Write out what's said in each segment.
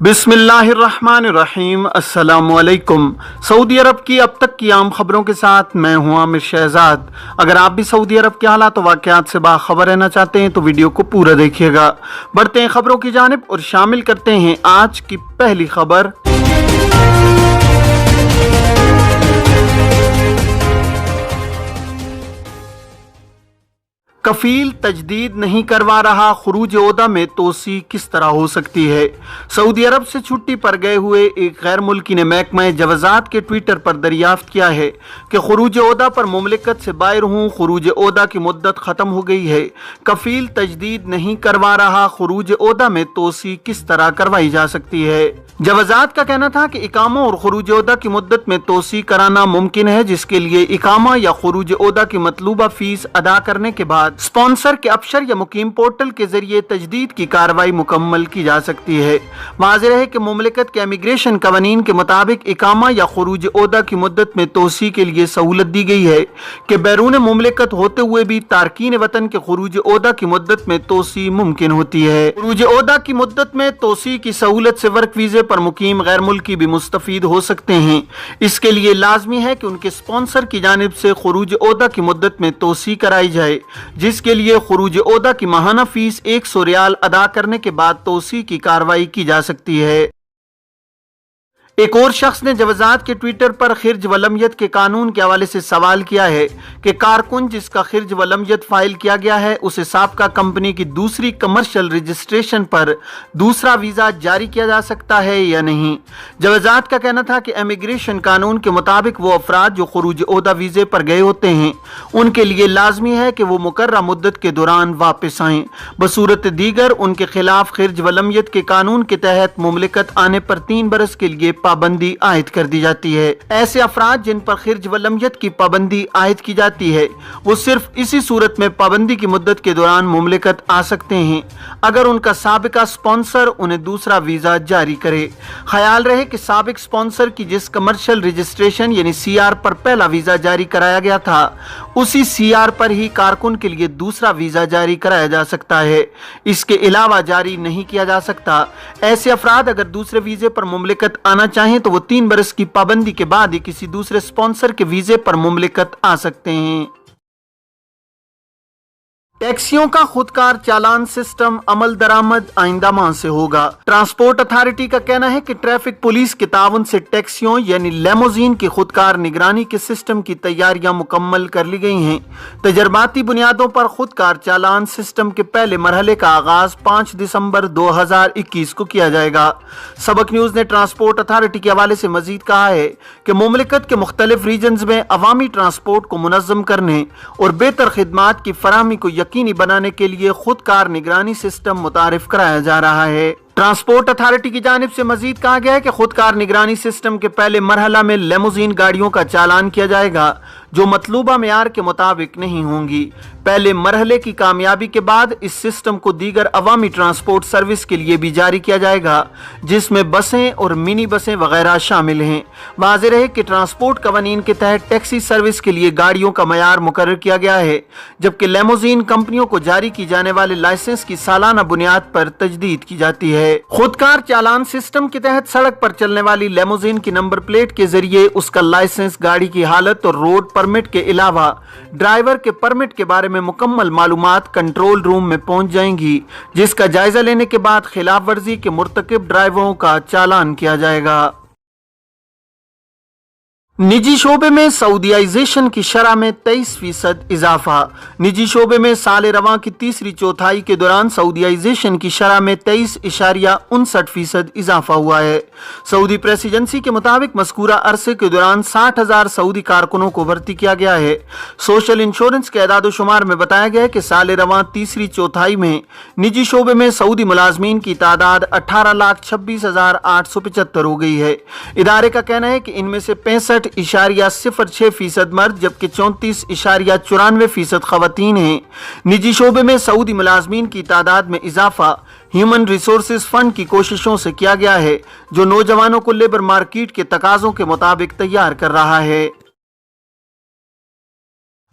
बिस्मिल्लाहिर्रहमानिर्रहीम। अस्सलाम वालेकुम। सऊदी अरब की अब तक की आम खबरों के साथ मैं हूं आमिर शहजाद। अगर आप भी सऊदी अरब के हालात और वाक़यात से बाखबर रहना चाहते हैं तो वीडियो को पूरा देखिएगा। बढ़ते हैं खबरों की जानिब और शामिल करते हैं आज की पहली खबर। कफील तजदीद नहीं करवा रहा, खुरूज ओहदा में तोसी किस तरह हो सकती है। सऊदी अरब से छुट्टी पर गए हुए एक गैर मुल्की ने महकमा जवाजात के ट्विटर पर दरियाफ्त किया है कि खुरूज ओहदा पर मुमलिकत से बाहर हूँ, खुरूज ओहदा की मुद्दत ख़त्म हो गई है। कफील तजदीद नहीं करवा रहा, खुरूज ओहदा में तोसी किस तरह करवाई जा सकती है। जवाजात का कहना था कि इकामा और खुरूज ओहदा की मुद्दत में तोसी कराना मुमकिन है, जिसके लिए इकामा या खुरूज ओहदा की मतलूबा फीस अदा करने के बाद स्पॉन्सर के अफसर या मुकीम पोर्टल के जरिए तजदीद की कार्रवाई मुकम्मल की जा सकती है। वाज़ेह है कि मुमलिकत के इमिग्रेशन कवानीन के मुताबिक इकामा या खुरूज ओहदा की मुद्दत में तोसी के लिए सहूलत दी गई है कि बैरून मुमलिकत होते हुए भी तारकीन वतन के खुरूज ओहदा की मुद्दत में तोसी मुमकिन होती है। खुरूज ओहदा की मुद्दत में तोसी की सहूलत से वर्क वीजे पर मुकीम गैर मुल्की भी मुस्तफीद हो सकते हैं। इसके लिए लाजमी है कि उनके स्पॉन्सर की जानिब से खुरूज ओहदा की मुद्दत में तोसी कराई जाए, जिसके लिए खुरूज ओहदा की माहाना फीस 100 रियाल अदा करने के बाद तोसी की कार्रवाई की जा सकती है। एक और शख्स ने जवाजात के ट्विटर पर खिर्ज वलमियत के कानून के हवाले से सवाल किया है कि कारकुन जिसका खिर्ज वलमियत फाइल किया गया है उसे साबका कंपनी की दूसरी कमर्शियल रजिस्ट्रेशन पर दूसरा वीज़ा जारी किया जा सकता है या नहीं। जवाजात का कहना था कि इमिग्रेशन कानून के मुताबिक वो अफराद जो खुरूज ओहदा वीज़े पर गए होते हैं उनके लिए लाजमी है कि वो मुकर्रा मुद्दत के दौरान वापस आएँ। बसूरत दीगर उनके खिलाफ खिर्ज वलमियत के कानून के तहत मुमलिकत आने पर 3 बरस के लिए पाबंदी आयद कर दी जाती है। ऐसे अफराद जिन पर खिर्ज वलमियत की पाबंदी आयद की जाती है वो सिर्फ इसी सूरत में पाबंदी की मुद्दत के दौरान मुमलिकत आ सकते हैं अगर उनका साबिका स्पॉन्सर उन्हें दूसरा वीजा जारी करे। ख्याल रहे कि साबिक स्पॉन्सर की जिस कमर्शियल रजिस्ट्रेशन यानी CR पर पहला वीजा जारी कराया गया था उसी CR पर ही कारकुन के लिए दूसरा वीजा जारी कराया जा सकता है, इसके अलावा जारी नहीं किया जा सकता। ऐसे अफराद अगर दूसरे वीजे पर मुमलिकत आना चाहें तो वो 3 बरस की पाबंदी के बाद ही किसी दूसरे स्पॉन्सर के वीजे पर मुमलिकत आ सकते हैं। टैक्सियों का खुदकार चालान सिस्टम अमल दरामद आइंदा माह से होगा। ट्रांसपोर्ट अथॉरिटी का कहना है कि ट्रैफिक पुलिस के ताउन से टैक्सियों यानी लेमोजीन की खुदकार निगरानी के सिस्टम की तैयारियां मुकम्मल कर ली गई हैं। तजर्बाती बुनियादों पर खुदकार चालान सिस्टम के पहले मरहले का आगाज 5 दिसंबर 2021 को किया जाएगा। सबक न्यूज ने ट्रांसपोर्ट अथॉरिटी के हवाले से मजीद कहा है कि मुमलिकत के मुख्तलिफ रीजन्स में अवामी ट्रांसपोर्ट को मुनज़्ज़म करने और बेहतर खिदमात की फराहमी को यकीनी बनाने के लिए खुदकार निगरानी सिस्टम मुतारिफ कराया जा रहा है। ट्रांसपोर्ट अथॉरिटी की जानिब से मजीद कहा गया है कि खुदकार निगरानी सिस्टम के पहले मरहला में लेमोजीन गाड़ियों का चालान किया जाएगा जो मतलूबा मेयार के मुताबिक नहीं होंगी। पहले मरहले की कामयाबी के बाद इस सिस्टम को दीगर अवामी ट्रांसपोर्ट सर्विस के लिए भी जारी किया जाएगा, जिसमें बसें और मिनी बसें वगैरह शामिल हैं। वाज़ेह रहे कि ट्रांसपोर्ट कवानीन के तहत टैक्सी सर्विस के लिए गाड़ियों का मयार मुकर्रर किया गया है, जबकि लेमोजीन कंपनियों को जारी की जाने वाले लाइसेंस की सालाना बुनियाद पर तजदीद की जाती है। खुदकार चालान सिस्टम के तहत सड़क पर चलने वाली लेमोजीन की नंबर प्लेट के जरिए उसका लाइसेंस, गाड़ी की हालत और रोड परमिट के अलावा ड्राइवर के परमिट के बारे में मुकम्मल मालूमात कंट्रोल रूम में पहुंच जाएंगी, जिसका जायजा लेने के बाद खिलाफ वर्जी के मुर्तकिब ड्राइवरों का चालान किया जाएगा। निजी शोबे में सऊदीयाइजेशन की शरह में 23% इजाफा। निजी शोबे में साल रवां की तीसरी चौथाई के दौरान सऊदीयाइजेशन की शरह में 23.59% इजाफा हुआ है। सऊदी प्रेस एजेंसी के मुताबिक मज़कूरा अरसे के दौरान 60,000 सऊदी कारकुनों को भर्ती किया गया है। सोशल इंश्योरेंस के एदाद शुमार में बताया गया है कि साल रवां तीसरी चौथाई में निजी शोबे में सऊदी मुलाजमीन की तादाद 18,26,875 हो गई है। इदारे का कहना है कि इनमें से 65.06% मर्द जबकि 34.94% खवातीन हैं। निजी शोबे में सऊदी मुलाजमीन की तादाद में इजाफा ह्यूमन रिसोर्सेज फंड की कोशिशों से किया गया है, जो नौजवानों को लेबर मार्केट के तकाजों के मुताबिक तैयार कर रहा है।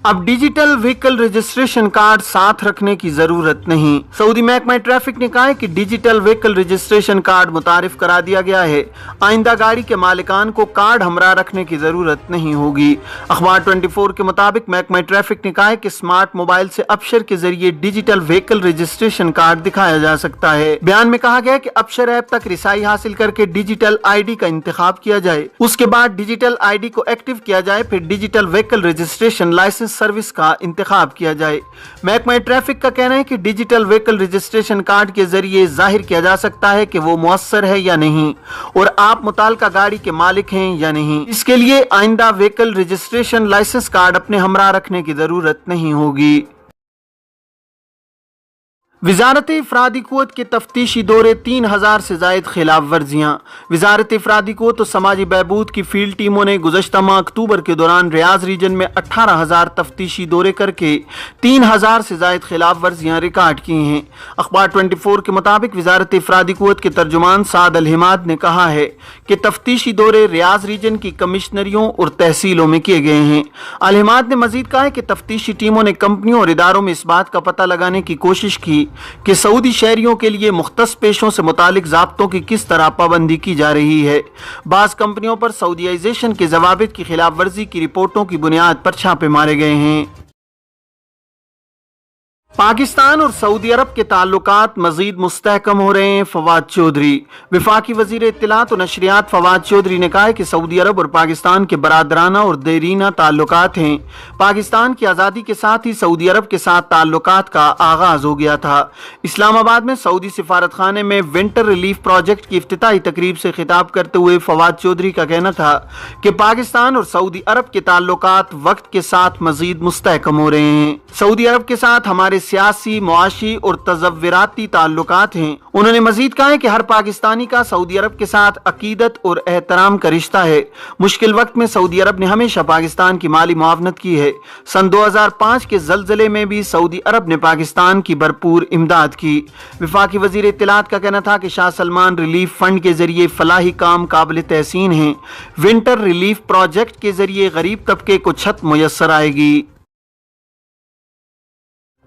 अब डिजिटल व्हीकल रजिस्ट्रेशन कार्ड साथ रखने की जरूरत नहीं। सऊदी महकमा ट्रैफिक ने कहा है कि डिजिटल व्हीकल रजिस्ट्रेशन कार्ड मुतारिफ करा दिया गया है। आइंदा गाड़ी के मालिकान को कार्ड हमरा रखने की जरूरत नहीं होगी। अखबार 24 के मुताबिक महकमा ट्रैफिक ने कहा है कि स्मार्ट मोबाइल से अबशर के जरिए डिजिटल व्हीकल रजिस्ट्रेशन कार्ड दिखाया जा सकता है। बयान में कहा गया है कि अबशर ऐप तक रिसाई हासिल करके डिजिटल ID का इंतखाब किया जाए, उसके बाद डिजिटल ID को एक्टिव किया जाए, फिर digital vehicle registration license service का इंतखाब किया जाए। महकमा ट्रैफिक का कहना है कि डिजिटल व्हीकल रजिस्ट्रेशन कार्ड के जरिए जाहिर किया जा सकता है कि वो मुअस्सर है या नहीं और आप मुताल्लिका गाड़ी के मालिक हैं या नहीं। इसके लिए आइंदा व्हीकल रजिस्ट्रेशन लाइसेंस कार्ड अपने हमरा रखने की जरूरत नहीं होगी। वजारत अफरादी क़ुव्वत के तफ्तीशी दौरे 3000 से जायद खिलाफ वर्जियाँ। वजारत अफरादी क़ुव्वत और समाजी बहबूद की फील्ड टीमों ने गुज़श्ता माह अक्टूबर के दौरान रियाज रीजन में 18,000 तफ्तीशी दौरे करके 3000 से जायद खिलाफ वर्जियाँ रिकॉर्ड की हैं। अखबार 24 के मुताबिक वजारत अफरादी क़ुव्वत के तर्जुमान साद अल हिमाद ने कहा है कि तफ्तीशी दौरे रियाज रीजन की कमिश्नरियों और तहसीलों में किए गए हैं। अल हिमाद ने मजीद कहा है कि तफ्तीशी टीमों ने कंपनियों और इदारों में इस बात का पता लगाने की कोशिश की कि सऊदी शहरियों के लिए मुख्तस पेशों से मुतालिक ज़ाब्तों की किस तरह पाबंदी की जा रही है। बाज़ कंपनियों पर सऊदीयाइजेशन के ज़वाबित की खिलाफ वर्जी की रिपोर्टों की बुनियाद पर छापे मारे गए हैं। पाकिस्तान और सऊदी अरब के ताल्लुकात मजीद मुस्तहकम हो रहे हैं। फवाद चौधरी। वफाकी वजीर इत्तलात और नशरियात फवाद चौधरी ने कहा है कि सऊदी अरब और पाकिस्तान के बरादराना और देरीना ताल्लुकात हैं। पाकिस्तान की आज़ादी के साथ ही सऊदी अरब के साथ ताल्लुकात का आगाज हो गया था। इस्लामाबाद में सऊदी सिफारत खाने में विंटर रिलीफ प्रोजेक्ट की इफ्तिताही तकरीब से खिताब करते हुए फवाद चौधरी का कहना था कि पाकिस्तान और सऊदी अरब के ताल्लुकात वक्त के साथ मजीद मुस्तहकम हो रहे हैं। सऊदी अरब के साथ हमारे सियासी, मुआशी और तज़व्वुराती ताल्लुकात हैं। उन्होंने मजीद कहा है कि हर पाकिस्तानी का सऊदी अरब के साथ अकीदत और एहतराम का रिश्ता है। मुश्किल वक्त में सऊदी अरब ने हमेशा पाकिस्तान की माली मुआवनत की है। सन 2005 के ज़लज़ले में भी सऊदी अरब ने पाकिस्तान की भरपूर इमदाद की। वफाकी वज़ीर इत्तलात का कहना था कि शाह सलमान रिलीफ फंड के जरिए फलाही काम काबिल तहसीन हैं। विंटर रिलीफ प्रोजेक्ट के जरिए गरीब तबके को छत मुयस्सर आएगी।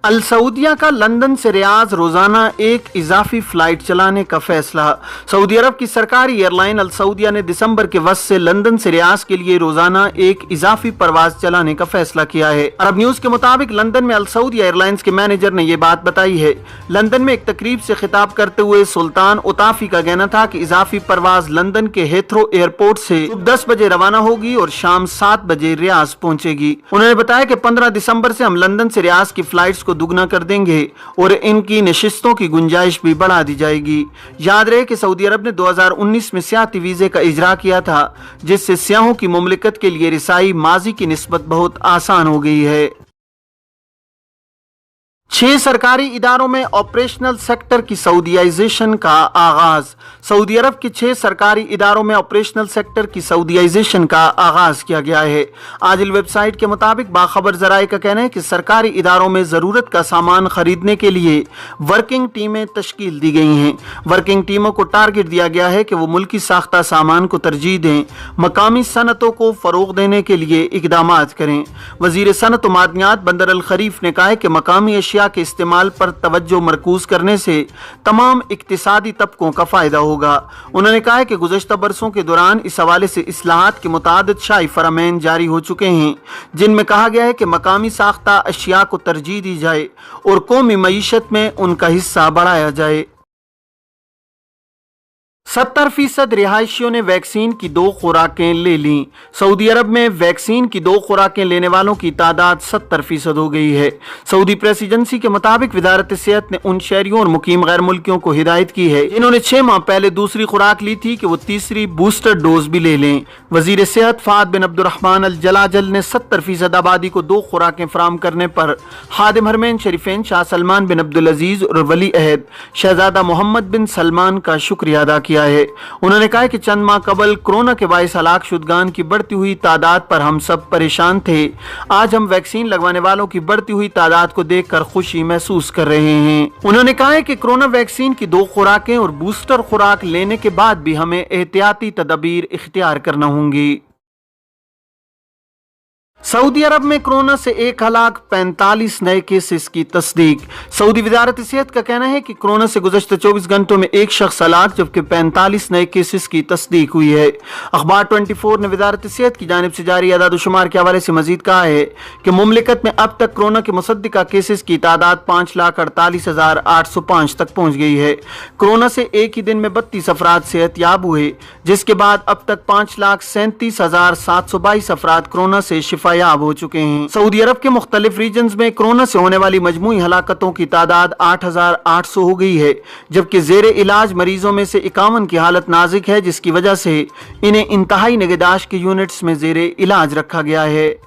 अल सऊदिया का लंदन से रियाज रोजाना एक इजाफी फ्लाइट चलाने का फैसला। सऊदी अरब की सरकारी एयरलाइन अल सऊदिया ने दिसंबर के वक्त से लंदन से रियाज के लिए रोजाना एक इजाफी परवाज चलाने का फैसला किया है। अरब न्यूज के मुताबिक लंदन में अल सऊदिया एयरलाइंस के मैनेजर ने यह बात बताई है। लंदन में एक तकरीब से खिताब करते हुए सुल्तान उताफी का कहना था कि इजाफी परवाज लंदन के हेथरो एयरपोर्ट से 10 बजे रवाना होगी और शाम 7 बजे रियाज पहुंचेगी। उन्होंने बताया कि 15 दिसंबर से हम लंदन से रियाज की फ्लाइट्स को दुगना कर देंगे और इनकी नशिस्तों की गुंजाइश भी बढ़ा दी जाएगी। याद रहे कि सऊदी अरब ने 2019 में सियाहती वीजे का इजरा किया था, जिससे सियाहों की मुमलिकत के लिए रिसाई माजी की निस्बत बहुत आसान हो गई है। 6 सरकारी इदारों में ऑपरेशनल सेक्टर की सऊदीयाइजेशन का आगाज। सऊदी अरब के 6 सरकारी इदारों में ऑपरेशनल सेक्टर की सऊदीयाइजेशन का आगाज किया गया है। आजिल वेबसाइट के मुताबिक बाखबर जराये का कहना है कि सरकारी इदारों में जरूरत का सामान खरीदने के लिए वर्किंग टीमें तश्कील दी गई हैं। वर्किंग टीमों को टारगेट दिया गया है कि वो मुल्की साख्ता सामान को तरजीह दें, मकामी सनतों को फरोग देने के लिए इकदाम करें। वजीर सनत व मादनियात बंदर अल खरीफ ने कहा है कि मकामी अशिया के इस्तेमाल पर तवज्जो मरकूज करने से तमाम इक्तिसादी तबकों का फायदा होगा। उन्होंने कहा है कि गुज़श्ता बरसों के दौरान इस हवाले से इस्लाहात के मुतादिद शाही फरमैन जारी हो चुके हैं, जिनमें कहा गया है कि मकामी साख्ता अशिया को तरजीह दी जाए और कौमी मईशत में उनका हिस्सा बढ़ाया जाए। 70% रिहायशियों ने वैक्सीन की 2 खुराकें ले लीं। सऊदी अरब में वैक्सीन की 2 खुराकें लेने वालों की तादाद 70% हो गई है। सऊदी प्रेस एजेंसी के मुताबिक वजारत सेहत ने उन शहरियों और मुकीम गैर मुल्कियों को हिदायत की है जिन्होंने 6 माह पहले दूसरी खुराक ली थी कि वो तीसरी बूस्टर डोज भी ले लें। वजीर सेहत फाद बिन अब्दुर्रहमान अल जलाजल ने 70% आबादी को 2 खुराकें फराम करने पर खादिम हरमैन शरीफैन शाह सलमान बिन अब्दुल अजीज और वली अहद शहजादा मोहम्मद बिन सलमान का शुक्रिया अदा किया है। उन्होंने कहा कि चंद माह कबल कोरोना के बाइस हलाक शुदगान की बढ़ती हुई तादाद पर हम सब परेशान थे। आज हम वैक्सीन लगवाने वालों की बढ़ती हुई तादाद को देखकर खुशी महसूस कर रहे हैं। उन्होंने कहा है कि कोरोना वैक्सीन की 2 खुराकें और बूस्टर खुराक लेने के बाद भी हमें एहतियाती तदबीर इख्तियार करना होंगी। सऊदी अरब में कोरोना से 1,45,000 नए केसेस की तस्दीक। सऊदी वजारत सेहत का कहना है कि कोरोना से गुज़श्ता 24 घंटों में एक शख्स हलाक जबकि 45 नए केसेस की तस्दीक हुई है। अखबार 24 ने वजारत सेहत की जानिब से जारी अदाद-ओ-शुमार के हवाले से मजीद कहा है कि मुमलिकत में अब तक कोरोना के मुसद्दिका केसेस की तादाद 5,48,805 तक पहुँच गई है। कोरोना से एक ही दिन में 32 अफराद सेहतयाब हुए, जिसके बाद अब तक 5,37,722 अफराद कोरोना से शिफायाब हो चुके हैं। सऊदी अरब के मुख्तलिफ रीजन्स में कोरोना से होने वाली मजमूई हलाकतों की तादाद 8,800 हो गई है, जबकि जेर इलाज मरीजों में से 51 की हालत नाजुक है, जिसकी वजह से इन्हें इंतहाई निगहदाश्त के यूनिट्स में जेर इलाज रखा गया है।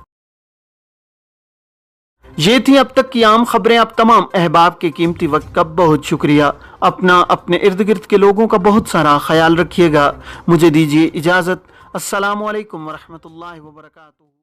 ये थी अब तक की आम खबरें। अब तमाम अहबाब के कीमती वक्त का बहुत शुक्रिया। अपना अपने इर्द गिर्द के लोगों का बहुत सारा ख्याल रखिएगा। मुझे दीजिए इजाजत। अस्सलामु अलैकुम वरहमतुल्लाहि वबरकातुहू।